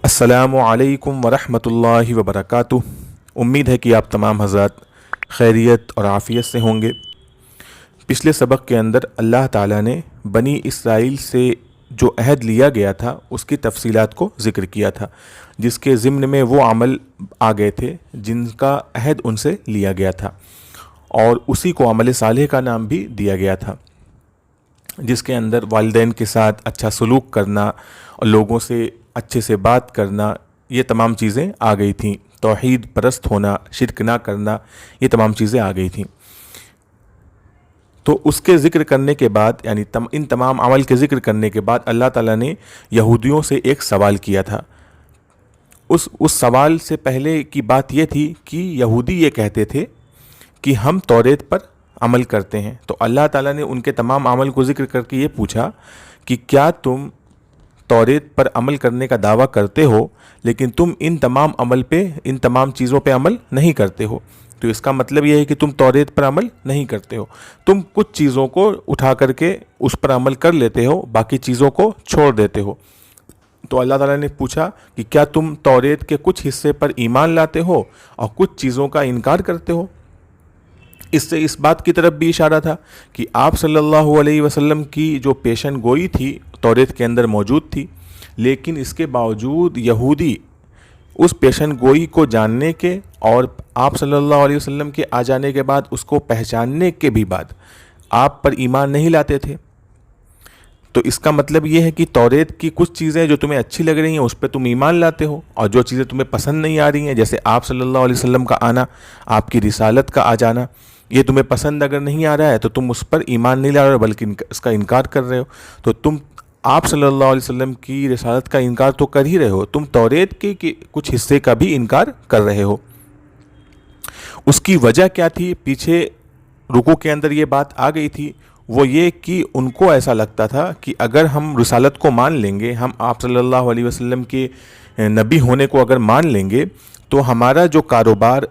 السلام علیکم ورحمۃ اللہ وبرکاتہ۔ امید ہے کہ آپ تمام حضرات خیریت اور عافیت سے ہوں گے۔ پچھلے سبق کے اندر اللہ تعالیٰ نے بنی اسرائیل سے جو عہد لیا گیا تھا اس کی تفصیلات کو ذکر کیا تھا، جس کے ضمن میں وہ عمل آ گئے تھے جن کا عہد ان سے لیا گیا تھا، اور اسی کو عمل صالح کا نام بھی دیا گیا تھا، جس کے اندر والدین کے ساتھ اچھا سلوک کرنا اور لوگوں سے اچھے سے بات کرنا، یہ تمام چیزیں آ گئی تھیں۔ توحید پرست ہونا، شرک نہ کرنا، یہ تمام چیزیں آ گئی تھیں۔ تو اس کے ذکر کرنے کے بعد، یعنی ان تمام عمل کے ذکر کرنے کے بعد اللہ تعالیٰ نے یہودیوں سے ایک سوال کیا تھا۔ اس سوال سے پہلے کی بات یہ تھی کہ یہودی یہ کہتے تھے کہ ہم توریت پر عمل کرتے ہیں، تو اللہ تعالیٰ نے ان کے تمام عمل کو ذکر کر کے یہ پوچھا کہ کیا تم توریت پر عمل کرنے کا دعویٰ کرتے ہو لیکن تم ان تمام چیزوں پہ عمل نہیں کرتے ہو؟ تو اس کا مطلب یہ ہے کہ تم توریت پر عمل نہیں کرتے ہو، تم کچھ چیزوں کو اٹھا کر کے اس پر عمل کر لیتے ہو، باقی چیزوں کو چھوڑ دیتے ہو۔ تو اللہ تعالیٰ نے پوچھا کہ کیا تم توریت کے کچھ حصے پر ایمان لاتے ہو اور کچھ چیزوں کا انکار کرتے ہو؟ اس سے اس بات کی طرف بھی اشارہ تھا کہ آپ صلی اللہ علیہ وسلم کی جو پیشن گوئی تھی توریت کے اندر موجود تھی، لیکن اس کے باوجود یہودی اس پیشن گوئی کو جاننے کے اور آپ صلی اللہ علیہ وسلم کے آ جانے کے بعد اس کو پہچاننے کے بھی بعد آپ پر ایمان نہیں لاتے تھے۔ تو اس کا مطلب یہ ہے کہ توریت کی کچھ چیزیں جو تمہیں اچھی لگ رہی ہیں اس پہ تم ایمان لاتے ہو، اور جو چیزیں تمہیں پسند نہیں آ رہی ہیں، جیسے آپ صلی اللہ علیہ وسلم کا آنا، آپ کی رسالت کا آ جانا، یہ تمہیں پسند اگر نہیں آ رہا ہے تو تم اس پر ایمان نہیں لا رہے ہو بلکہ اس کا انکار کر رہے ہو۔ تو تم آپ صلی اللہ علیہ وسلم کی رسالت کا انکار تو کر ہی رہے ہو، تم توریت کے کچھ حصے کا بھی انکار کر رہے ہو۔ اس کی وجہ کیا تھی؟ پیچھے رکوع کے اندر یہ بات آ گئی تھی، وہ یہ کہ ان کو ایسا لگتا تھا کہ اگر ہم رسالت کو مان لیں گے، ہم آپ صلی اللہ علیہ وسلم کے نبی ہونے کو اگر مان لیں گے تو ہمارا جو کاروبار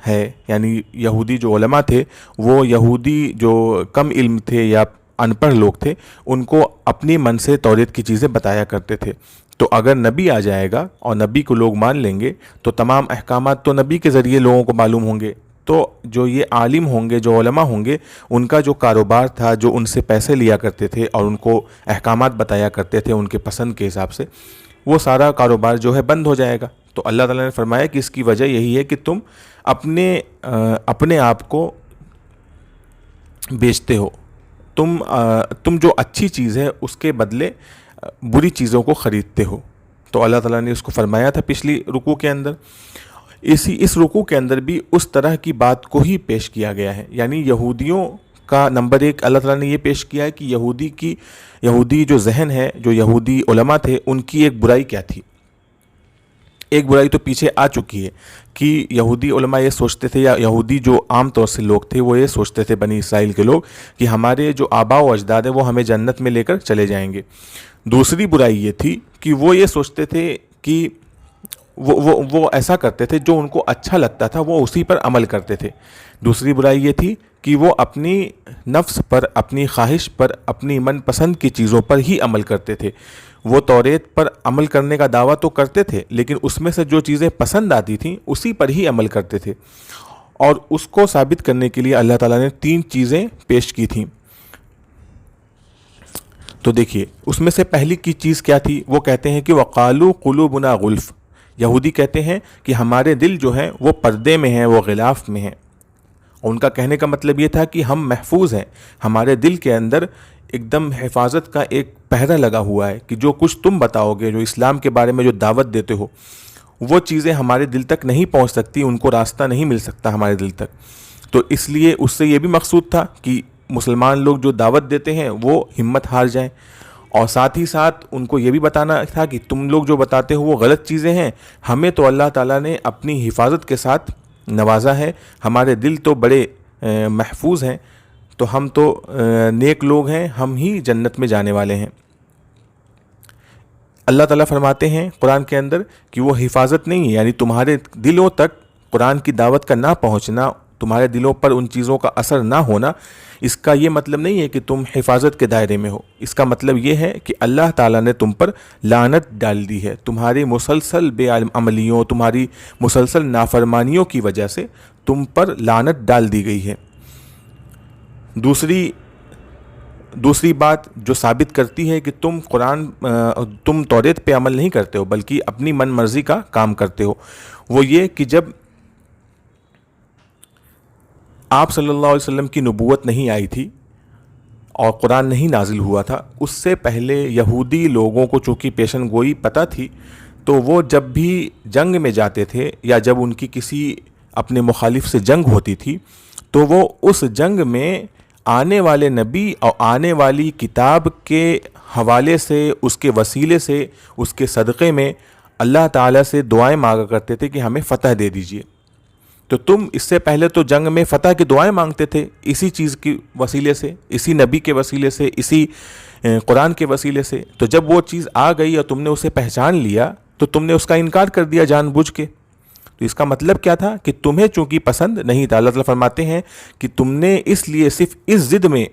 ہے، یعنی یہودی جو علماء تھے، وہ یہودی جو کم علم تھے یا ان پڑھ لوگ تھے، ان کو اپنی من سے توریت کی چیزیں بتایا کرتے تھے۔ تو اگر نبی آ جائے گا اور نبی کو لوگ مان لیں گے تو تمام احکامات تو نبی کے ذریعے لوگوں کو معلوم ہوں گے، تو جو یہ عالم ہوں گے، جو علماء ہوں گے، ان کا جو کاروبار تھا، جو ان سے پیسے لیا کرتے تھے اور ان کو احکامات بتایا کرتے تھے ان کے پسند کے حساب سے، وہ سارا کاروبار جو ہے بند ہو جائے گا۔ تو اللہ تعالیٰ نے فرمایا کہ اس کی وجہ یہی ہے کہ تم اپنے آپ کو بیچتے ہو، تم جو اچھی چیز ہے اس کے بدلے بری چیزوں کو خریدتے ہو۔ تو اللہ تعالیٰ نے اس کو فرمایا تھا پچھلی رکوع کے اندر۔ اس رکوع کے اندر بھی اس طرح کی بات کو ہی پیش کیا گیا ہے، یعنی یہودیوں کا نمبر ایک اللہ تعالیٰ نے یہ پیش کیا ہے کہ یہودی جو ذہن ہے، جو یہودی علماء تھے، ان کی ایک برائی کیا تھی۔ ایک برائی تو پیچھے آ چکی ہے کہ یہودی علماء یہ سوچتے تھے، یا یہودی جو عام طور سے لوگ تھے وہ یہ سوچتے تھے، بنی اسرائیل کے لوگ، کہ ہمارے جو آباء و اجداد ہیں وہ ہمیں جنت میں لے کر چلے جائیں گے۔ دوسری برائی یہ تھی کہ وہ یہ سوچتے تھے کہ وہ ایسا کرتے تھے، جو ان کو اچھا لگتا تھا وہ اسی پر عمل کرتے تھے۔ دوسری برائی یہ تھی کہ وہ اپنی نفس پر، اپنی خواہش پر، اپنی من پسند کی چیزوں پر ہی عمل کرتے تھے۔ وہ توریت پر عمل کرنے کا دعویٰ تو کرتے تھے لیکن اس میں سے جو چیزیں پسند آتی تھیں اسی پر ہی عمل کرتے تھے، اور اس کو ثابت کرنے کے لیے اللہ تعالیٰ نے 3 چیزیں پیش کی تھیں۔ تو دیکھیے، اس میں سے پہلی کی چیز کیا تھی؟ وہ کہتے ہیں کہ وَقَالُوا قُلُوبُنَا غُلْفٌ، یہودی کہتے ہیں کہ ہمارے دل جو ہیں وہ پردے میں ہیں، وہ غلاف میں ہیں۔ ان کا کہنے کا مطلب یہ تھا کہ ہم محفوظ ہیں، ہمارے دل کے اندر ایک دم حفاظت کا ایک پہرہ لگا ہوا ہے کہ جو کچھ تم بتاؤ گے، جو اسلام کے بارے میں جو دعوت دیتے ہو، وہ چیزیں ہمارے دل تک نہیں پہنچ سکتی، ان کو راستہ نہیں مل سکتا ہمارے دل تک۔ تو اس لیے اس سے یہ بھی مقصود تھا کہ مسلمان لوگ جو دعوت دیتے ہیں وہ ہمت ہار جائیں، اور ساتھ ہی ساتھ ان کو یہ بھی بتانا تھا کہ تم لوگ جو بتاتے ہو وہ غلط چیزیں ہیں، ہمیں تو اللہ تعالیٰ نے اپنی حفاظت کے ساتھ نوازا ہے، ہمارے دل تو بڑے محفوظ ہیں، تو ہم تو نیک لوگ ہیں، ہم ہی جنت میں جانے والے ہیں۔ اللہ تعالیٰ فرماتے ہیں قرآن کے اندر کہ وہ حفاظت نہیں ہے، یعنی تمہارے دلوں تک قرآن کی دعوت کا نہ پہنچنا، تمہارے دلوں پر ان چیزوں کا اثر نہ ہونا، اس کا یہ مطلب نہیں ہے کہ تم حفاظت کے دائرے میں ہو. اس کا مطلب یہ ہے کہ اللہ تعالیٰ نے تم پر لعنت ڈال دی ہے. تمہاری مسلسل بے عملیوں، تمہاری مسلسل نافرمانیوں کی وجہ سے تم پر لعنت ڈال دی گئی ہے. دوسری بات جو ثابت کرتی ہے کہ تم توریت پہ عمل نہیں کرتے ہو بلکہ اپنی من مرضی کا کام کرتے ہو، وہ یہ کہ جب آپ صلی اللہ علیہ وسلم کی نبوت نہیں آئی تھی اور قرآن نہیں نازل ہوا تھا، اس سے پہلے یہودی لوگوں کو چونکہ پیشن گوئی پتہ تھی، تو وہ جب بھی جنگ میں جاتے تھے یا جب ان کی کسی اپنے مخالف سے جنگ ہوتی تھی تو وہ اس جنگ میں آنے والے نبی اور آنے والی کتاب کے حوالے سے، اس کے وسیلے سے، اس کے صدقے میں اللہ تعالیٰ سے دعائیں مانگا کرتے تھے کہ ہمیں فتح دے دیجئے. تو تم اس سے پہلے تو جنگ میں فتح کی دعائیں مانگتے تھے اسی چیز کی وسیلے سے، اسی نبی کے وسیلے سے، اسی قرآن کے وسیلے سے. تو جب وہ چیز آ گئی اور تم نے اسے پہچان لیا تو تم نے اس کا انکار کر دیا جان بوجھ کے. تو اس کا مطلب کیا تھا کہ تمہیں چونکہ پسند نہیں تھا. اللہ تعالیٰ فرماتے ہیں کہ تم نے اس لیے صرف اس ضد میں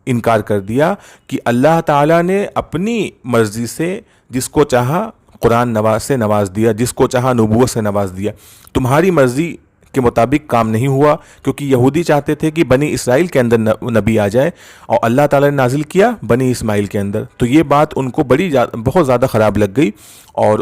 انکار کر دیا کہ اللہ تعالیٰ نے اپنی مرضی سے جس کو چاہا قرآن سے نواز دیا، جس کو چاہا نبوت سے نواز دیا. تمہاری مرضی کے مطابق کام نہیں ہوا، کیونکہ یہودی چاہتے تھے کہ بنی اسرائیل کے اندر نبی آ جائے اور اللہ تعالیٰ نے نازل کیا بنی اسماعیل کے اندر. تو یہ بات ان کو بہت زیادہ خراب لگ گئی اور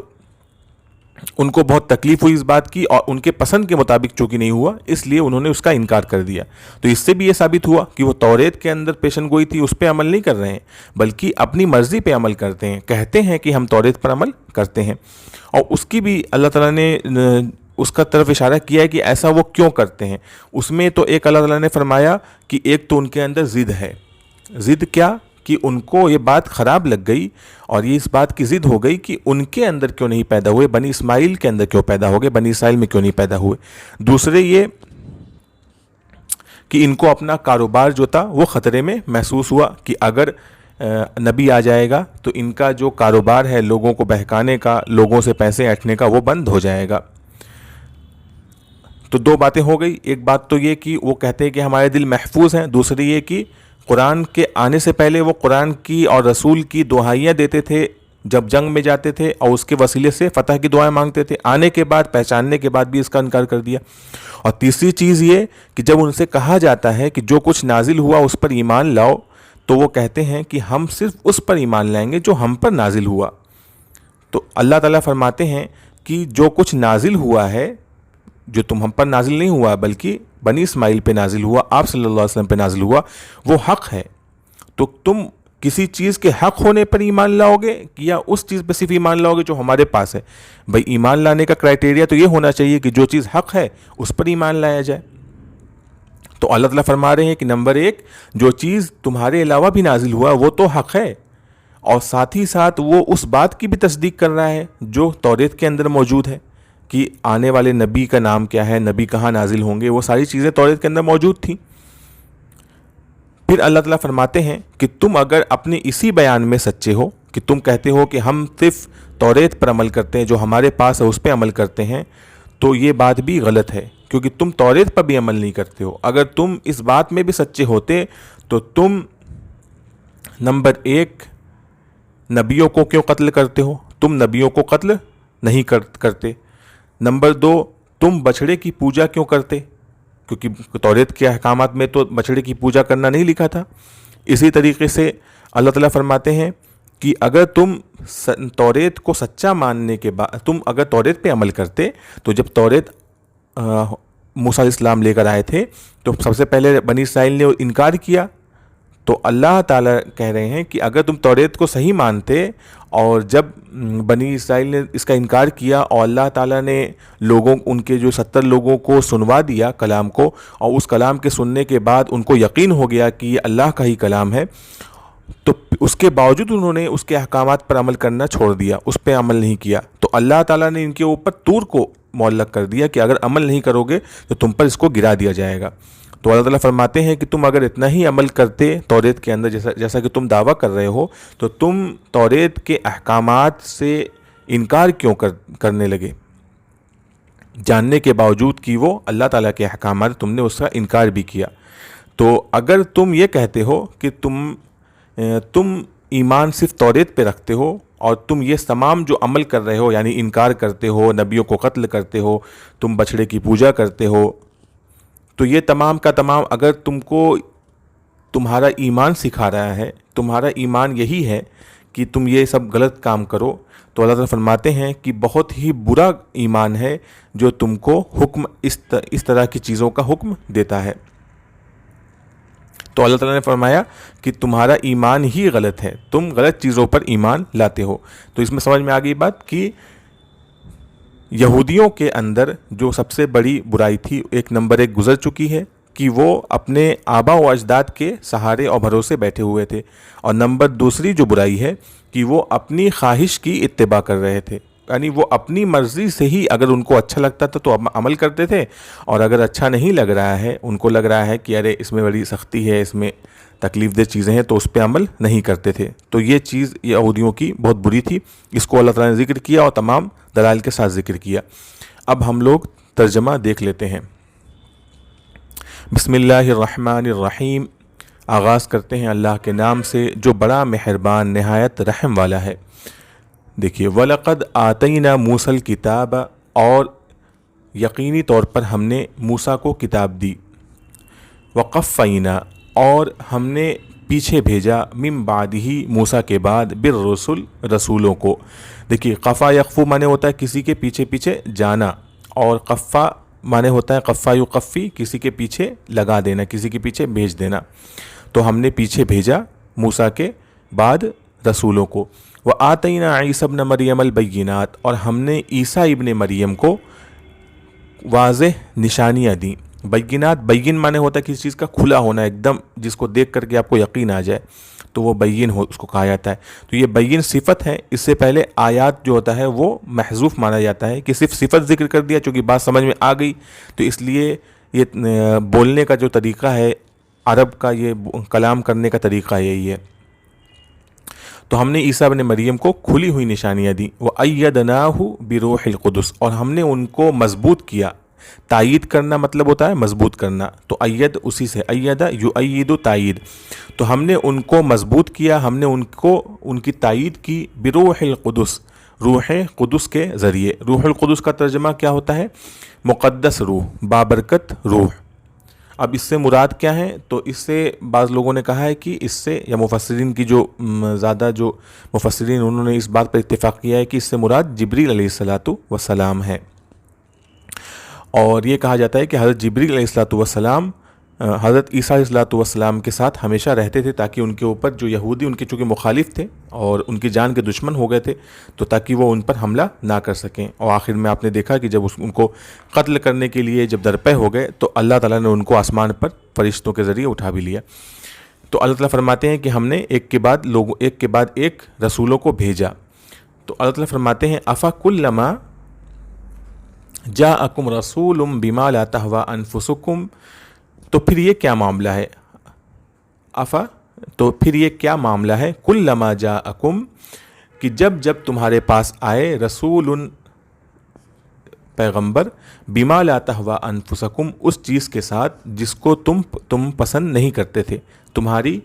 ان کو بہت تکلیف ہوئی اس بات کی، اور ان کے پسند کے مطابق چونکہ نہیں ہوا اس لیے انہوں نے اس کا انکار کر دیا. تو اس سے بھی یہ ثابت ہوا کہ وہ توریت کے اندر پیشن گوئی تھی، اس پہ عمل نہیں کر رہے ہیں بلکہ اپنی مرضی پہ عمل کرتے ہیں. کہتے ہیں کہ ہم توریت پر عمل کرتے ہیں، اور اس کی بھی اللہ تعالیٰ نے اس کا طرف اشارہ کیا ہے کہ ایسا وہ کیوں کرتے ہیں. اس میں تو ایک اللہ تعالیٰ نے فرمایا کہ ایک تو ان کے اندر ضد ہے. ضد کیا کہ ان کو یہ بات خراب لگ گئی اور یہ اس بات کی ضد ہو گئی کہ ان کے اندر کیوں نہیں پیدا ہوئے، بنی اسماعیل کے اندر کیوں پیدا ہو گئے، بنی اسرائیل میں کیوں نہیں پیدا ہوئے. دوسرے یہ کہ ان کو اپنا کاروبار جو تھا وہ خطرے میں محسوس ہوا کہ اگر نبی آ جائے گا تو ان کا جو کاروبار ہے لوگوں کو بہکانے کا، لوگوں سے پیسے ایٹھنے کا، وہ بند ہو جائے گا. تو دو باتیں ہو گئی. ایک بات تو یہ کہ وہ کہتے ہیں کہ ہمارے دل محفوظ ہیں، دوسری یہ کہ قرآن کے آنے سے پہلے وہ قرآن کی اور رسول کی دعائیاں دیتے تھے جب جنگ میں جاتے تھے اور اس کے وسیلے سے فتح کی دعائیں مانگتے تھے. آنے کے بعد، پہچاننے کے بعد بھی اس کا انکار کر دیا. اور تیسری چیز یہ کہ جب ان سے کہا جاتا ہے کہ جو کچھ نازل ہوا اس پر ایمان لاؤ تو وہ کہتے ہیں کہ ہم صرف اس پر ایمان لائیں گے جو ہم پر نازل ہوا. تو اللہ تعالیٰ فرماتے ہیں کہ جو کچھ نازل ہوا ہے، جو تم ہم پر نازل نہیں ہوا بلکہ بنی اسماعیل پہ نازل ہوا، آپ صلی اللہ علیہ وسلم پہ نازل ہوا، وہ حق ہے. تو تم کسی چیز کے حق ہونے پر ایمان لاؤ گے یا اس چیز پہ صرف ایمان لاؤ گے جو ہمارے پاس ہے؟ بھائی ایمان لانے کا کرائٹیریا تو یہ ہونا چاہیے کہ جو چیز حق ہے اس پر ایمان لایا جائے. تو اللہ تعالیٰ فرما رہے ہیں کہ نمبر ایک، جو چیز تمہارے علاوہ بھی نازل ہوا وہ تو حق ہے، اور ساتھ ہی ساتھ وہ اس بات کی بھی تصدیق کر رہا ہے جو توریت کے اندر موجود ہے کہ آنے والے نبی کا نام کیا ہے، نبی کہاں نازل ہوں گے، وہ ساری چیزیں توریت کے اندر موجود تھیں. پھر اللہ تعالیٰ فرماتے ہیں کہ تم اگر اپنے اسی بیان میں سچے ہو کہ تم کہتے ہو کہ ہم صرف توریت پر عمل کرتے ہیں، جو ہمارے پاس ہے اس پہ عمل کرتے ہیں، تو یہ بات بھی غلط ہے کیونکہ تم توریت پر بھی عمل نہیں کرتے ہو. اگر تم اس بات میں بھی سچے ہوتے تو تم نمبر ایک نبیوں کو کیوں قتل کرتے ہو؟ تم نبیوں کو قتل نہیں کرتے. نمبر دو، تم بچھڑے کی پوجا کیوں کرتے؟ کیونکہ توریت کے احکامات میں تو بچھڑے کی پوجا کرنا نہیں لکھا تھا. اسی طریقے سے اللہ تعالیٰ فرماتے ہیں کہ اگر تم توریت کو سچا ماننے کے بعد تم اگر توریت پہ عمل کرتے تو جب توریت موسیٰ علیہ السلام لے کر آئے تھے تو سب سے پہلے بنی اسرائیل نے انکار کیا. تو اللہ تعالیٰ کہہ رہے ہیں کہ اگر تم توریت کو صحیح مانتے اور جب بنی اسرائیل نے اس کا انکار کیا اور اللہ تعالیٰ نے ان کے جو 70 لوگوں کو سنوا دیا کلام کو، اور اس کلام کے سننے کے بعد ان کو یقین ہو گیا کہ یہ اللہ کا ہی کلام ہے، تو اس کے باوجود انہوں نے اس کے احکامات پر عمل کرنا چھوڑ دیا، اس پہ عمل نہیں کیا. تو اللہ تعالیٰ نے ان کے اوپر طور کو معلق کر دیا کہ اگر عمل نہیں کرو گے تو تم پر اس کو گرا دیا جائے گا. تو اللہ تعالیٰ فرماتے ہیں کہ تم اگر اتنا ہی عمل کرتے توریت کے اندر جیسا کہ تم دعویٰ کر رہے ہو، تو تم توریت کے احکامات سے انکار کیوں کرنے لگے؟ جاننے کے باوجود کہ وہ اللہ تعالیٰ کے احکامات تم نے اس کا انکار بھی کیا۔ تو اگر تم یہ کہتے ہو کہ تم ایمان صرف توریت پہ رکھتے ہو اور تم یہ تمام جو عمل کر رہے ہو یعنی انکار کرتے ہو، نبیوں کو قتل کرتے ہو، تم بچھڑے کی پوجا کرتے ہو، تو یہ تمام کا تمام اگر تم کو تمہارا ایمان سکھا رہا ہے، تمہارا ایمان یہی ہے کہ تم یہ سب غلط کام کرو، تو اللہ تعالیٰ فرماتے ہیں کہ بہت ہی برا ایمان ہے جو تم کو حکم اس طرح کی چیزوں کا حکم دیتا ہے۔ تو اللہ تعالیٰ نے فرمایا کہ تمہارا ایمان ہی غلط ہے، تم غلط چیزوں پر ایمان لاتے ہو۔ تو اس میں سمجھ میں آ گئی بات کہ یہودیوں کے اندر جو سب سے بڑی برائی تھی، ایک نمبر ایک گزر چکی ہے کہ وہ اپنے آبا و اجداد کے سہارے اور بھروسے بیٹھے ہوئے تھے، اور نمبر دوسری جو برائی ہے کہ وہ اپنی خواہش کی اتباع کر رہے تھے، یعنی وہ اپنی مرضی سے ہی اگر ان کو اچھا لگتا تھا تو عمل کرتے تھے، اور اگر اچھا نہیں لگ رہا ہے، ان کو لگ رہا ہے کہ ارے اس میں بڑی سختی ہے، اس میں تکلیف دہ چیزیں ہیں، تو اس پہ عمل نہیں کرتے تھے۔ تو یہ چیز یہودیوں کی بہت بری تھی، اس کو اللہ تعالیٰ نے ذکر کیا اور تمام دلائل کے ساتھ ذکر کیا۔ اب ہم لوگ ترجمہ دیکھ لیتے ہیں۔ بسم اللہ الرحمن الرحیم، آغاز کرتے ہیں اللہ کے نام سے جو بڑا مہربان نہایت رحم والا ہے۔ دیکھیے، وَلَقَدْ آتَيْنَا مُوسَى الْكِتَابَ، اور یقینی طور پر ہم نے موسیٰ کو کتاب دی، وَقَفَّيْنَا، اور ہم نے پیچھے بھیجا، مِن بَعْدِهِ، موسیٰ کے بعد، بِالرُّسُل، رسولوں کو۔ دیکھیے، قفا یقفو معنی ہوتا ہے کسی کے پیچھے پیچھے جانا، اور قفا معنی ہوتا ہے قفا یقفی، کسی کے پیچھے لگا دینا، کسی کے پیچھے بھیج دینا۔ تو ہم نے پیچھے بھیجا موسیٰ کے بعد رسولوں کو۔ وَآتَيْنَا عِیسَىٰ ابْنَ مَرْیَمَ الْبَیِّنَاتِ، اور ہم نے عیسیٰ ابن مریم کو واضح نشانیاں دیں۔ بینات، بین معنی ہوتا ہے کسی چیز کا کھلا ہونا، ایک دم جس کو دیکھ کر کے آپ کو یقین آ جائے، تو وہ بین ہو، اس کو کہا جاتا ہے۔ تو یہ بین صفت ہے، اس سے پہلے آیات جو ہوتا ہے وہ محذوف مانا جاتا ہے کہ صرف صفت ذکر کر دیا، چونکہ بات سمجھ میں آ گئی تو اس لیے یہ بولنے کا جو طریقہ ہے عرب کا، یہ کلام کرنے کا طریقہ یہی ہے۔ تو ہم نے عیسیٰ ابن مریم کو کھلی ہوئی نشانیاں دیں۔ وَأَيَّدْنَاهُ بِرُوحِ الْقُدُسِ، اور ہم نے ان کو مضبوط کیا۔ تائید کرنا مطلب ہوتا ہے مضبوط کرنا، تو اید اسی سے، ایدہ یؤید تائید، تو ہم نے ان کو مضبوط کیا، ہم نے ان کی تائید کی، بروح القدس، روح قدس کے ذریعے۔ روح القدس کا ترجمہ کیا ہوتا ہے؟ مقدس روح، بابرکت روح۔ اب اس سے مراد کیا ہے؟ تو اس سے بعض لوگوں نے کہا ہے کہ اس سے، یا مفسرین کی جو زیادہ جو مفسرین انہوں نے اس بات پر اتفاق کیا ہے کہ اس سے مراد جبریل علیہ السلام ہے۔ اور یہ کہا جاتا ہے کہ حضرت جبریل علیہ السلام حضرت عیسیٰ علیہ السلام کے ساتھ ہمیشہ رہتے تھے، تاکہ ان کے اوپر جو یہودی ان کے چونکہ مخالف تھے اور ان کی جان کے دشمن ہو گئے تھے، تو تاکہ وہ ان پر حملہ نہ کر سکیں۔ اور آخر میں آپ نے دیکھا کہ جب ان کو قتل کرنے کے لیے جب درپے ہو گئے تو اللہ تعالیٰ نے ان کو آسمان پر فرشتوں کے ذریعے اٹھا بھی لیا۔ تو اللہ تعالیٰ فرماتے ہیں کہ ہم نے ایک کے بعد ایک رسولوں کو بھیجا۔ تو اللہ تعالیٰ فرماتے ہیں افکلما جاءکم رسول بما لا تہوی انفسکم، تو پھر یہ کیا معاملہ ہے؟ تو پھر یہ کیا معاملہ ہے؟ کلما جاءکم، کہ جب تمہارے پاس آئے، رسول پیغمبر، بما لا تہوی انفسکم، اس چیز کے ساتھ جس کو تم پسند نہیں کرتے تھے، تمہاری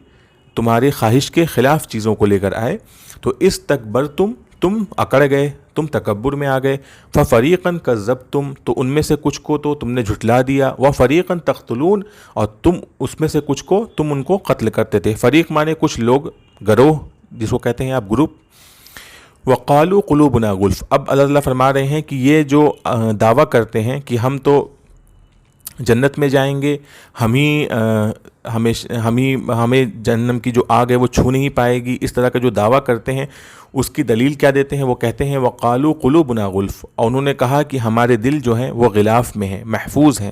خواہش کے خلاف چیزوں کو لے کر آئے، تو استکبرتم، تم اکڑ گئے، تم تکبر میں آ گئے، ففریقاً کذبتم، تو ان میں سے کچھ کو تو تم نے جھٹلا دیا، وفریقاً تقتلون، اور تم اس میں سے کچھ کو تم ان کو قتل کرتے تھے۔ فریق مانے کچھ لوگ، گروہ جس کو کہتے ہیں آپ گروپ۔ وقالوا قلوبنا غلف، اب اللہ تعالیٰ فرما رہے ہیں کہ یہ جو دعویٰ کرتے ہیں کہ ہم تو جنت میں جائیں گے، ہمیں جہنم کی جو آگ ہے وہ چھو نہیں پائے گی، اس طرح کا جو دعویٰ کرتے ہیں، اس کی دلیل کیا دیتے ہیں؟ وہ کہتے ہیں وقالوا قلوبنا غلف، اور انہوں نے کہا کہ ہمارے دل جو ہیں وہ غلاف میں ہیں، محفوظ ہیں۔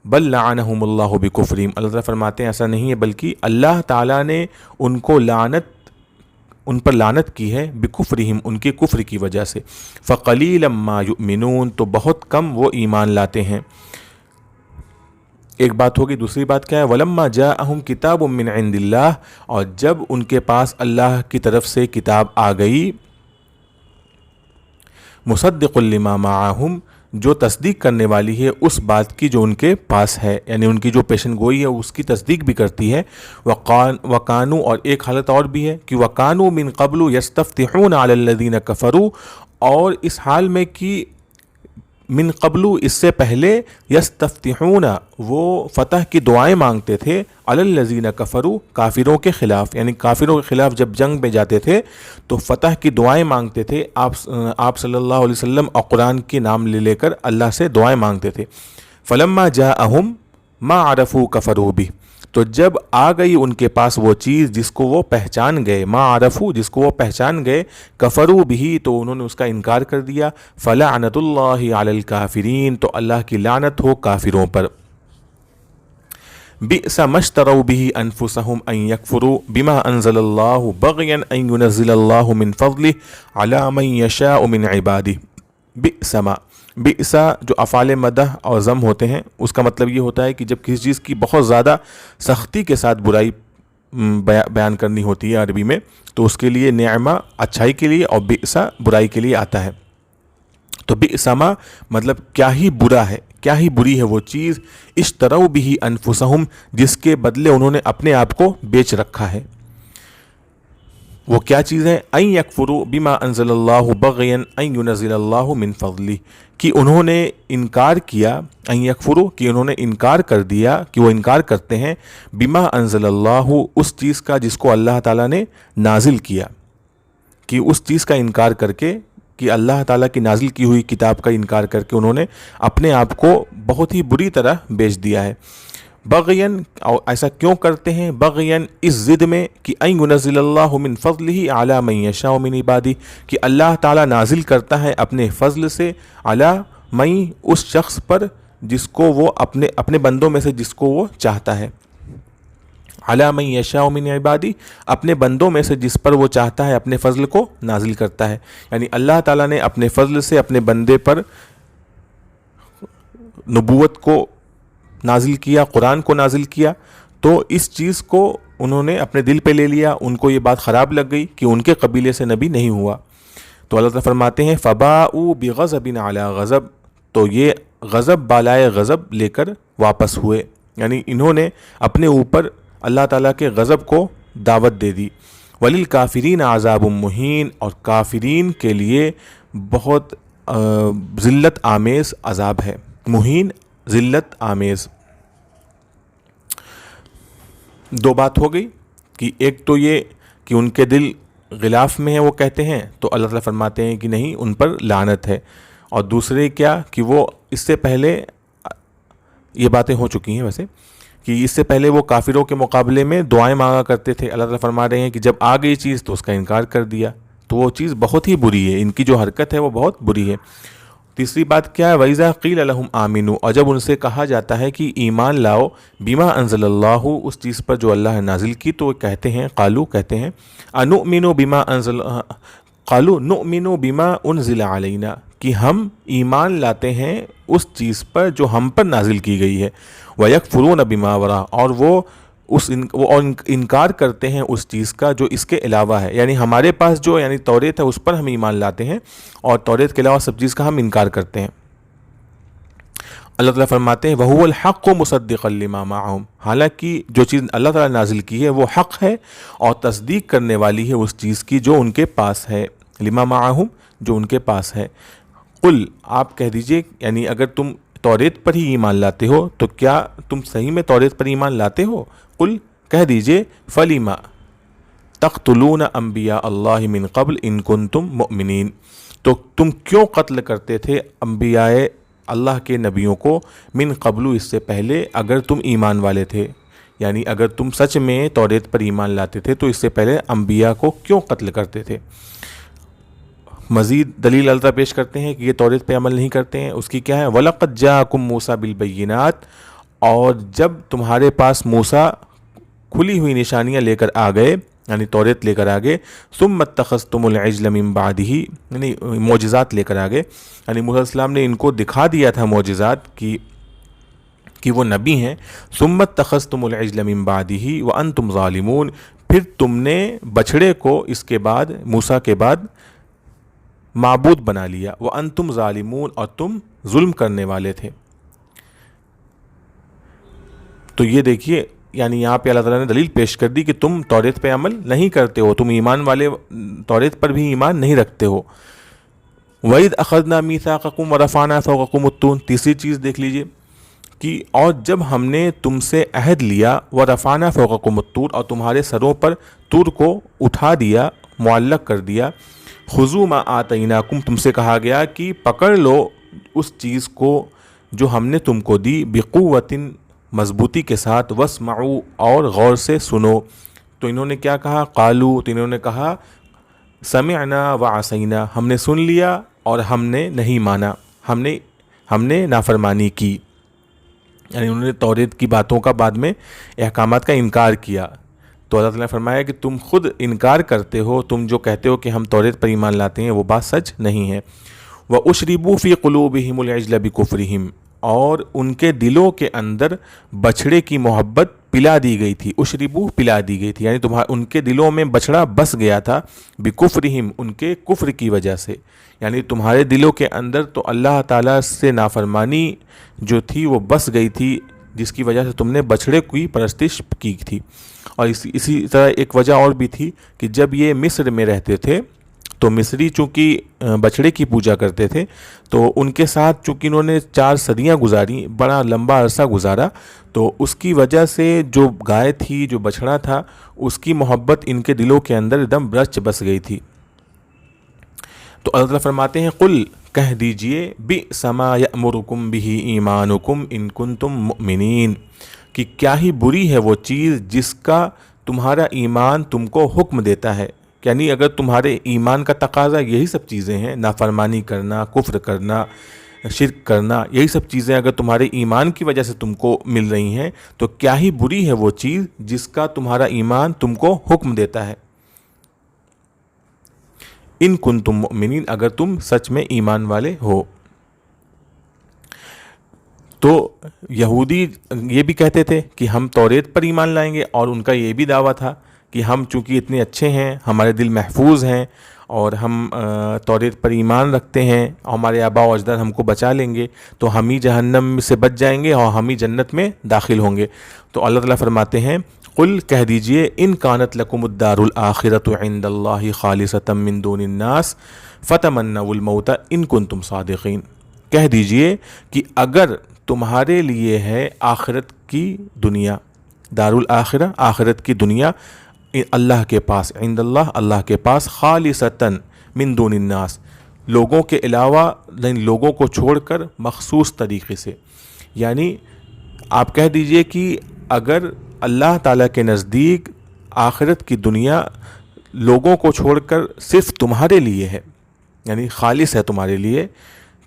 بل لعنہم اللہ بکفرہم، اللہ تعالیٰ فرماتے ہیں ایسا نہیں ہے، بلکہ اللہ تعالیٰ نے ان پر لعنت کی ہے، بکفرہم، ان کے کفر کی وجہ سے۔ فقلیلا ما یؤمنون، تو بہت کم وہ ایمان لاتے ہیں۔ ایک بات ہوگی، دوسری بات کیا ہے؟ وَلَمَّا جَاءَهُمْ كِتَابٌ مِّنْ عِنْدِ اللَّهِ، اور جب ان کے پاس اللہ کی طرف سے کتاب آ گئی، مُصَدِّقٌ لِّمَا مَعَهُمْ، جو تصدیق کرنے والی ہے اس بات کی جو ان کے پاس ہے، یعنی ان کی جو پیشن گوئی ہے اس کی تصدیق بھی کرتی ہے۔ وقانو، اور ایک حالت اور بھی ہے کہ وقانو من قبل یستفتحون علی الذین کفروا، اور اس حال میں کہ من قبل اس سے پہلے یستفتحون وہ فتح کی دعائیں مانگتے تھے، علی الذین کفروا کافروں کے خلاف، یعنی کافروں کے خلاف جب جنگ میں جاتے تھے تو فتح کی دعائیں مانگتے تھے، آپ صلی اللہ علیہ وسلم اور قرآن کے نام لے کر اللہ سے دعائیں مانگتے تھے۔ فلما جاءہم ما عرفوا کفروا بہ، تو جب آ گئی ان کے پاس وہ چیز جس کو وہ پہچان گئے، ما عرفوا جس کو وہ پہچان گئے، کفروا بہ تو انہوں نے اس کا انکار کر دیا، فلعنۃ اللہ علی الکافرین تو اللہ کی لعنت ہو کافروں پر۔ بئس ما اشتروا به انفسهم ان يكفروا بما انزل الله بغيا ان ينزل الله من فضله على من يشاء من عباده۔ بئس ما، بئس جو افعال مدح اور ذم ہوتے ہیں اس کا مطلب یہ ہوتا ہے کہ جب کسی چیز کی بہت زیادہ سختی کے ساتھ برائی بیان کرنی ہوتی ہے عربی میں، تو اس کے لیے نعمہ اچھائی کے لیے اور بئس برائی کے لیے آتا ہے۔ تو بئس ما مطلب کیا ہی برا ہے، کیا ہی بری ہے وہ چیز، اشتروا به انفسهم جس کے بدلے انہوں نے اپنے آپ کو بیچ رکھا ہے۔ وہ کیا چیز ہے؟ ان یکفروا بما انزل اللہ بغیا ان ینزل اللہ من فضلہ، کہ انہوں نے انکار کیا، ان یکفروا کہ انہوں نے انکار کر دیا، کہ وہ انکار کرتے ہیں، بما انزل اللہ اس چیز کا جس کو اللہ تعالیٰ نے نازل کیا، کہ اس چیز کا انکار کر کے، کہ اللہ تعالیٰ کی نازل کی ہوئی کتاب کا انکار کر کے انہوں نے اپنے آپ کو بہت ہی بری طرح بیچ دیا ہے۔ بغین، اور ایسا کیوں کرتے ہیں؟ بغین اس ضد میں کہ ان ینزل اللہ من فضلہ علی من یشاء من عبادہ، کہ اللہ تعالیٰ نازل کرتا ہے اپنے فضل سے علی من اس شخص پر جس کو وہ اپنے بندوں میں سے جس کو وہ چاہتا ہے، علی من یشاء من عبادہ اپنے بندوں میں سے جس پر وہ چاہتا ہے اپنے فضل کو نازل کرتا ہے، یعنی اللہ تعالیٰ نے اپنے فضل سے اپنے بندے پر نبوت کو نازل کیا، قرآن کو نازل کیا، تو اس چیز کو انہوں نے اپنے دل پہ لے لیا، ان کو یہ بات خراب لگ گئی کہ ان کے قبیلے سے نبی نہیں ہوا۔ تو اللہ تعالیٰ فرماتے ہیں فباؤوا بغضب علی غضب، تو یہ غضب بالائے غضب لے کر واپس ہوئے، یعنی انہوں نے اپنے اوپر اللہ تعالیٰ کے غضب کو دعوت دے دی۔ وللکافرین عذاب مہین، اور کافرین کے لیے بہت ذلت آمیز عذاب ہے، مہین ذلت آمیز۔ دو بات ہو گئی کہ ایک تو یہ کہ ان کے دل غلاف میں ہیں، وہ کہتے ہیں، تو اللہ تعالیٰ فرماتے ہیں کہ نہیں، ان پر لعنت ہے، اور دوسرے کیا کہ وہ اس سے پہلے یہ باتیں ہو چکی ہیں ویسے، کہ اس سے پہلے وہ کافروں کے مقابلے میں دعائیں مانگا کرتے تھے، اللہ تعالیٰ فرما رہے ہیں کہ جب آ گئی چیز تو اس کا انکار کر دیا، تو وہ چیز بہت ہی بری ہے، ان کی جو حرکت ہے وہ بہت بری ہے۔ تیسری بات کیا ہے؟ وَإِذَا قِيلَ لَهُمْ آمِنُوا، اور جب ان سے کہا جاتا ہے کہ ایمان لاؤ، بما انزل اللہ اس چیز پر جو اللہ نے نازل کی، تو وہ کہتے ہیں، قالو کہتے ہیں، انؤمن بما انزل، قالو نؤمن بما انزل علینا، کہ ہم ایمان لاتے ہیں اس چیز پر جو ہم پر نازل کی گئی ہے، وَيَكْفُرُونَ بِمَا وَرَاءَ، اور وہ انکار کرتے ہیں اس چیز کا جو اس کے علاوہ ہے، یعنی ہمارے پاس جو یعنی توریت ہے اس پر ہم ایمان لاتے ہیں، اور توریت کے علاوہ سب چیز کا ہم انکار کرتے ہیں۔ اللہ تعالیٰ فرماتے ہیں وَهُوَ الْحَقُّ مُصَدِّقًا لِمَا مَعَهُمْ، حالانکہ جو چیز اللہ تعالیٰ نے نازل کی ہے وہ حق ہے اور تصدیق کرنے والی ہے اس چیز کی جو ان کے پاس ہے، لِمَا مَعَهُمْ جو ان کے پاس ہے۔ قل آپ کہہ دیجئے، یعنی اگر تم توریت پر ہی ایمان لاتے ہو تو کیا تم صحیح میں توریت پر ایمان لاتے ہو؟ قل کہہ دیجئے فَلِمَا تَقْتُلُونَ أَنْبِيَاءَ اللَّهِ مِنْ قَبْلِ إِن كُنْتُمْ مُؤْمِنِينَ، تو تم کیوں قتل کرتے تھے انبیاء اللہ کے نبیوں کو، من قبل اس سے پہلے، اگر تم ایمان والے تھے، یعنی اگر تم سچ میں توریت پر ایمان لاتے تھے تو اس سے پہلے انبیاء کو کیوں قتل کرتے تھے؟ مزید دلیل اللہ پیش کرتے ہیں کہ یہ توریت پہ عمل نہیں کرتے ہیں، اس کی کیا ہے؟ وَلَقَدْ جَاءَكُم مُوسَىٰ بِالْبَيِّنَاتِ، اور جب تمہارے پاس موسیٰ کھلی ہوئی نشانیاں لے کر آ گئے، یعنی توریت لے کر آ گئے، ثُمَّ اتَّخَذْتُمُ الْعِجْلَ مِن بَعْدِهِ، یعنی معجزات لے کر آ گئے، یعنی موسیٰ علیہ السلام نے ان کو دکھا دیا تھا معجزات کہ وہ نبی ہیں، ثُمَّ اتَّخَذْتُمُ الْعِجْلَ مِن بَعْدِهِ وَأَنْتُمْ ظَالِمُونَ، پھر تم نے بچھڑے کو اس کے بعد، موسیٰ کے بعد معبود بنا لیا، وانتم ظالمون، اور تم ظلم کرنے والے تھے۔ تو یہ دیکھیے، یعنی یہاں پہ اللہ تعالیٰ نے دلیل پیش کر دی کہ تم توریت پہ عمل نہیں کرتے ہو، تم ایمان والے توریت پر بھی ایمان نہیں رکھتے ہو۔ وَإِذْ أَخَذْنَا مِيثَاقَكُمْ وَرَفَعْنَا فَوْقَكُمُ الطُّورَ، تیسری چیز دیکھ لیجئے کہ اور جب ہم نے تم سے عہد لیا، وَرَفَعْنَا فَوْقَكُمُ الطُّورَ، اور تمہارے سروں پر طور کو اٹھا دیا، معلق کر دیا، خُذُوا مَا آتَيْنَاكُمْ، تم سے کہا گیا کہ پکڑ لو اس چیز کو جو ہم نے تم کو دی، بِقُوَّةٍ، مضبوطی کے ساتھ، وَاسْمَعُوا، اور غور سے سنو۔ تو انہوں نے کیا کہا؟ قالوا، تو انہوں نے کہا سمعنا وعصینا، ہم نے سن لیا اور ہم نے نہیں مانا، ہم نے نافرمانی کی، یعنی انہوں نے توریت کی باتوں کا بعد میں احکامات کا انکار کیا۔ تو اللہ تعالیٰ نے فرمایا کہ تم خود انکار کرتے ہو، تم جو کہتے ہو کہ ہم توریت پر ایمان لاتے ہیں وہ بات سچ نہیں ہے۔ وَأُشْرِبُوا فِي قُلُوبِهِمُ الْعِجْلَ بِكُفْرِهِمْ، اور ان کے دلوں کے اندر بچھڑے کی محبت پلا دی گئی تھی، اشربو پلا دی گئی تھی، یعنی ان کے دلوں میں بچھڑا بس گیا تھا، بکفرہم، ان کے کفر کی وجہ سے، یعنی تمہارے دلوں کے اندر تو اللہ تعالیٰ سے نافرمانی جو تھی وہ بس گئی تھی، جس کی وجہ سے تم نے بچھڑے کی پرستش کی تھی۔ اور اسی طرح ایک وجہ اور بھی تھی کہ جب یہ مصر میں رہتے تھے تو مصری چونکہ بچھڑے کی پوجا کرتے تھے، تو ان کے ساتھ چونکہ انہوں نے 4 صدیاں گزاری، بڑا لمبا عرصہ گزارا، تو اس کی وجہ سے جو گائے تھی، جو بچھڑا تھا، اس کی محبت ان کے دلوں کے اندر ایک دم رچ بس گئی تھی۔ تو اللہ تعالیٰ فرماتے ہیں قل، کہہ دیجئے، بئس ما یأمرکم بہ ایمانکم ان کنتم مؤمنین، کہ کیا ہی بری ہے وہ چیز جس کا تمہارا ایمان تم کو حکم دیتا ہے، یعنی اگر تمہارے ایمان کا تقاضا یہی سب چیزیں ہیں، نافرمانی کرنا، کفر کرنا، شرک کرنا، یہی سب چیزیں اگر تمہارے ایمان کی وجہ سے تم کو مل رہی ہیں، تو کیا ہی بری ہے وہ چیز جس کا تمہارا ایمان تم کو حکم دیتا ہے۔ ان کنتم مؤمنین، اگر تم سچ میں ایمان والے ہو۔ تو یہودی یہ بھی کہتے تھے کہ ہم توریت پر ایمان لائیں گے، اور ان کا یہ بھی دعویٰ تھا کہ ہم چونکہ اتنے اچھے ہیں، ہمارے دل محفوظ ہیں، اور ہم توریت پر ایمان رکھتے ہیں، ہمارے آباء و اجداد ہم کو بچا لیں گے، تو ہم ہی جہنم سے بچ جائیں گے اور ہم ہی جنت میں داخل ہوں گے۔ تو اللہ تعالیٰ فرماتے ہیں قل، کہہ دیجئے، ان کانت لکم الدار الآخرۃ عند اللہ خالصۃ من دون الناس فتمنوا الموت ان کنتم صادقین، کہہ دیجئے کہ اگر تمہارے لیے ہے آخرت کی دنیا، دار الآخرہ، آخرت کی دنیا، اللہ کے پاس، عند اللہ، اللہ کے پاس، خالصتاً من دون الناس، لوگوں کے علاوہ، لوگوں کو چھوڑ کر مخصوص طریقے سے، یعنی آپ کہہ دیجئے کہ اگر اللہ تعالیٰ کے نزدیک آخرت کی دنیا لوگوں کو چھوڑ کر صرف تمہارے لیے ہے، یعنی خالص ہے تمہارے لیے،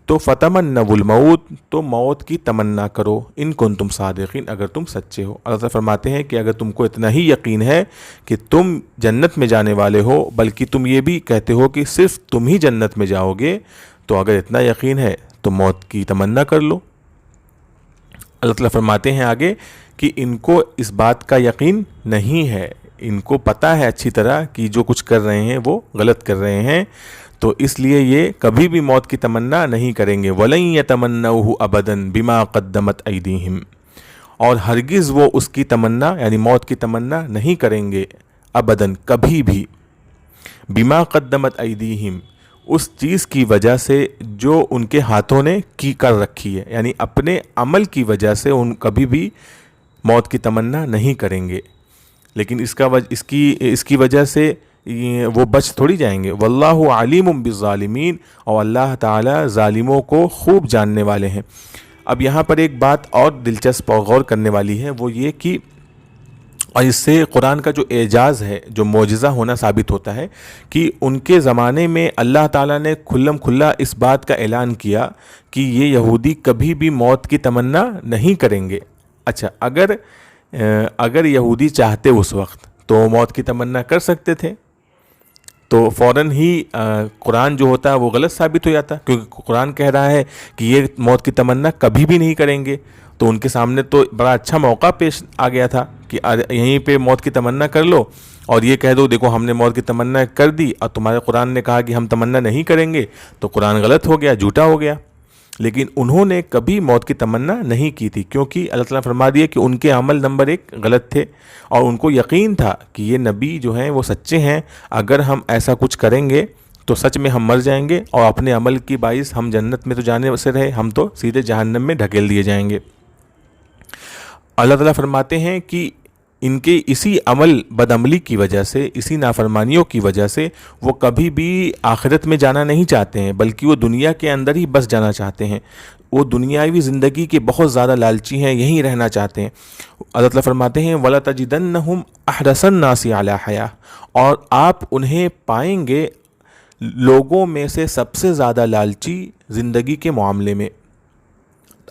تو فتمنوا الموت، تو موت کی تمنا کرو، ان کنتم صادقین، اگر تم سچے ہو۔ اللہ تعالیٰ فرماتے ہیں کہ اگر تم کو اتنا ہی یقین ہے کہ تم جنت میں جانے والے ہو، بلکہ تم یہ بھی کہتے ہو کہ صرف تم ہی جنت میں جاؤ گے، تو اگر اتنا یقین ہے تو موت کی تمنا کر لو۔ اللہ تعالیٰ فرماتے ہیں آگے کہ ان کو اس بات کا یقین نہیں ہے، ان کو پتہ ہے اچھی طرح کہ جو کچھ کر رہے ہیں وہ غلط کر رہے ہیں، تو اس لیے یہ کبھی بھی موت کی تمنا نہیں کریں گے۔ وَلَن يَتَمَنَّوْهُ أَبَدًا بِمَا قَدَّمَتْ أَيْدِيهِمْ، اور ہرگز وہ اس کی تمنا، یعنی موت کی تمنا نہیں کریں گے، ابداً، کبھی بھی، بِمَا قَدَّمَتْ أَيْدِيهِمْ، اس چیز کی وجہ سے جو ان کے ہاتھوں نے کی کر رکھی ہے، یعنی اپنے عمل کی وجہ سے ان کبھی بھی موت کی تمنا نہیں کریں گے، لیکن اس کی وجہ سے وہ بچ تھوڑی جائیں گے۔ واللہ علیم بالظالمین، اور اللہ تعالیٰ ظالموں کو خوب جاننے والے ہیں۔ اب یہاں پر ایک بات اور دلچسپ اور غور کرنے والی ہے، وہ یہ کہ، اور اس سے قرآن کا جو اعجاز ہے، جو معجزہ ہونا ثابت ہوتا ہے، کہ ان کے زمانے میں اللہ تعالیٰ نے کھلم کھلا اس بات کا اعلان کیا کہ یہ یہودی کبھی بھی موت کی تمنا نہیں کریں گے۔ اچھا، اگر یہودی چاہتے اس وقت تو موت کی تمنا کر سکتے تھے، تو فوراً ہی قرآن جو ہوتا ہے وہ غلط ثابت ہو جاتا، کیونکہ قرآن کہہ رہا ہے کہ یہ موت کی تمنا کبھی بھی نہیں کریں گے، تو ان کے سامنے تو بڑا اچھا موقع پیش آ گیا تھا کہ یہیں پہ موت کی تمنا کر لو، اور یہ کہہ دو دیکھو ہم نے موت کی تمنا کر دی اور تمہارے قرآن نے کہا کہ ہم تمنا نہیں کریں گے، تو قرآن غلط ہو گیا، جھوٹا ہو گیا۔ لیکن انہوں نے کبھی موت کی تمنا نہیں کی تھی، کیونکہ اللہ تعالیٰ فرما دیا کہ ان کے عمل نمبر 1 غلط تھے، اور ان کو یقین تھا کہ یہ نبی جو ہیں وہ سچے ہیں، اگر ہم ایسا کچھ کریں گے تو سچ میں ہم مر جائیں گے، اور اپنے عمل کی باعث ہم جنت میں تو جانے سے رہے، ہم تو سیدھے جہنم میں ڈھکیل دیے جائیں گے۔ اللہ تعالیٰ فرماتے ہیں کہ ان کے اسی عمل بدعملی کی وجہ سے، اسی نافرمانیوں کی وجہ سے وہ کبھی بھی آخرت میں جانا نہیں چاہتے ہیں، بلکہ وہ دنیا کے اندر ہی بس جانا چاہتے ہیں۔ وہ دنیاوی زندگی کے بہت زیادہ لالچی ہیں، یہیں رہنا چاہتے ہیں۔ اللہ تعالیٰ فرماتے ہیں وَلَتَجِدَنَّهُمْ أَحْرَصَ النَّاسِ عَلَىٰ حَيَاةٍ، اور آپ انہیں پائیں گے لوگوں میں سے سب سے زیادہ لالچی زندگی کے معاملے میں۔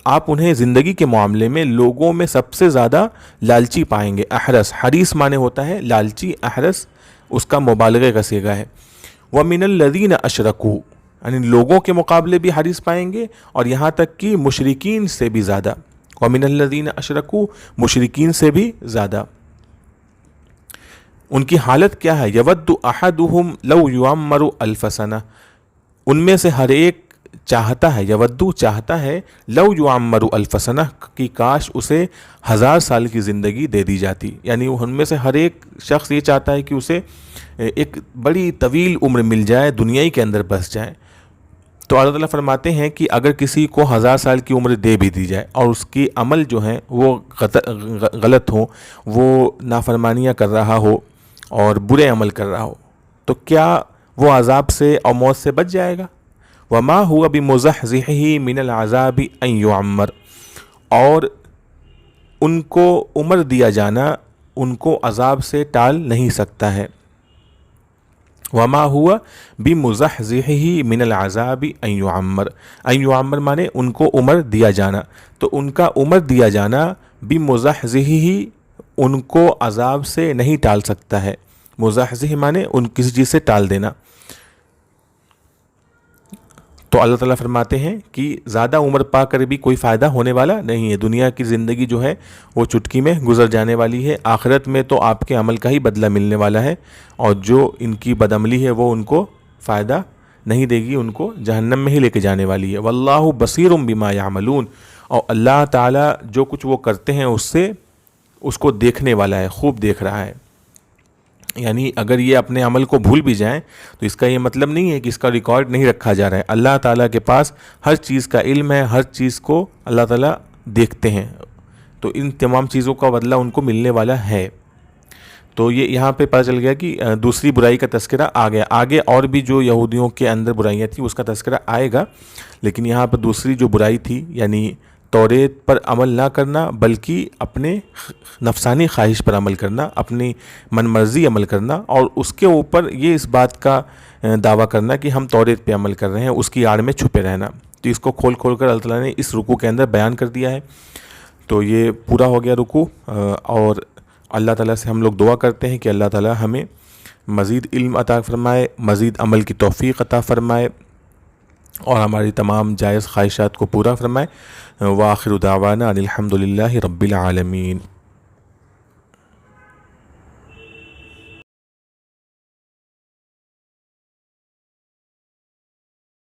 آپ انہیں زندگی کے معاملے میں لوگوں میں سب سے زیادہ لالچی پائیں گے۔ احرص، حریص معنی ہوتا ہے لالچی، احرص اس کا مبالغے کا صیغہ ہے۔ وَمِنَ الَّذِينَ أَشْرَكُوا، یعنی لوگوں کے مقابلے بھی حریص پائیں گے، اور یہاں تک کہ مشرکین سے بھی زیادہ۔ وَمِنَ الَّذِينَ أَشْرَكُوا، مشرکین سے بھی زیادہ۔ ان کی حالت کیا ہے؟ يَوَدُّ أَحَدُهُمْ لَوْ يُعَمَّرُ أَلْفَ سَنَةٍ، ان میں سے ہر ایک چاہتا ہے، یودو چاہتا ہے، لو یعمر الف سنہ، کی کاش اسے 1000 سال کی زندگی دے دی جاتی۔ یعنی ان میں سے ہر ایک شخص یہ چاہتا ہے کہ اسے ایک بڑی طویل عمر مل جائے، دنیا کے اندر بس جائے۔ تو اللہ تعالیٰ فرماتے ہیں کہ اگر کسی کو 1000 سال کی عمر دے بھی دی جائے اور اس کی عمل جو ہیں وہ غلط ہو، وہ نافرمانیاں کر رہا ہو اور برے عمل کر رہا ہو، تو کیا وہ عذاب سے اور موت سے بچ جائے گا؟ وما هو بمزحزحه من العذاب ان يعمر، اور ان کو عمر دیا جانا ان کو عذاب سے ٹال نہیں سکتا ہے۔ وما هو بمزحزحه من العذاب ان يعمر، ان يعمر مانے ان کو عمر دیا جانا، تو ان کا عمر دیا جانا بمزحزحه ان کو عذاب سے نہیں ٹال سکتا ہے۔ مزحزح مانے ان کسی چیز سے ٹال دینا۔ تو اللہ تعالیٰ فرماتے ہیں کہ زیادہ عمر پا کر بھی کوئی فائدہ ہونے والا نہیں ہے۔ دنیا کی زندگی جو ہے وہ چٹکی میں گزر جانے والی ہے، آخرت میں تو آپ کے عمل کا ہی بدلہ ملنے والا ہے، اور جو ان کی بدعملی ہے وہ ان کو فائدہ نہیں دے گی، ان کو جہنم میں ہی لے کے جانے والی ہے۔ واللہ بصیر بما یعملون، اور اللہ تعالیٰ جو کچھ وہ کرتے ہیں اس کو دیکھنے والا ہے، خوب دیکھ رہا ہے۔ یعنی اگر یہ اپنے عمل کو بھول بھی جائیں تو اس کا یہ مطلب نہیں ہے کہ اس کا ریکارڈ نہیں رکھا جا رہا ہے۔ اللہ تعالیٰ کے پاس ہر چیز کا علم ہے، ہر چیز کو اللہ تعالیٰ دیکھتے ہیں، تو ان تمام چیزوں کا بدلہ ان کو ملنے والا ہے۔ تو یہ یہاں پہ پتہ چل گیا کہ دوسری برائی کا تذکرہ آ گیا۔ آگے اور بھی جو یہودیوں کے اندر برائیاں تھیں اس کا تذکرہ آئے گا، لیکن یہاں پر دوسری جو برائی تھی یعنی توریت پر عمل نہ کرنا، بلکہ اپنے نفسانی خواہش پر عمل کرنا، اپنی من مرضی عمل کرنا، اور اس کے اوپر یہ اس بات کا دعویٰ کرنا کہ ہم توریت پہ عمل کر رہے ہیں، اس کی آڑ میں چھپے رہنا۔ تو اس کو کھول کھول کر اللہ تعالیٰ نے اس رکوع کے اندر بیان کر دیا ہے۔ تو یہ پورا ہو گیا رکوع، اور اللہ تعالیٰ سے ہم لوگ دعا کرتے ہیں کہ اللہ تعالیٰ ہمیں مزید علم عطا فرمائے، مزید عمل کی توفیق عطا فرمائے، اور ہماری تمام جائز خواہشات کو پورا فرمائے۔ وآخر دعوانا ان الحمد للہ رب العالمین۔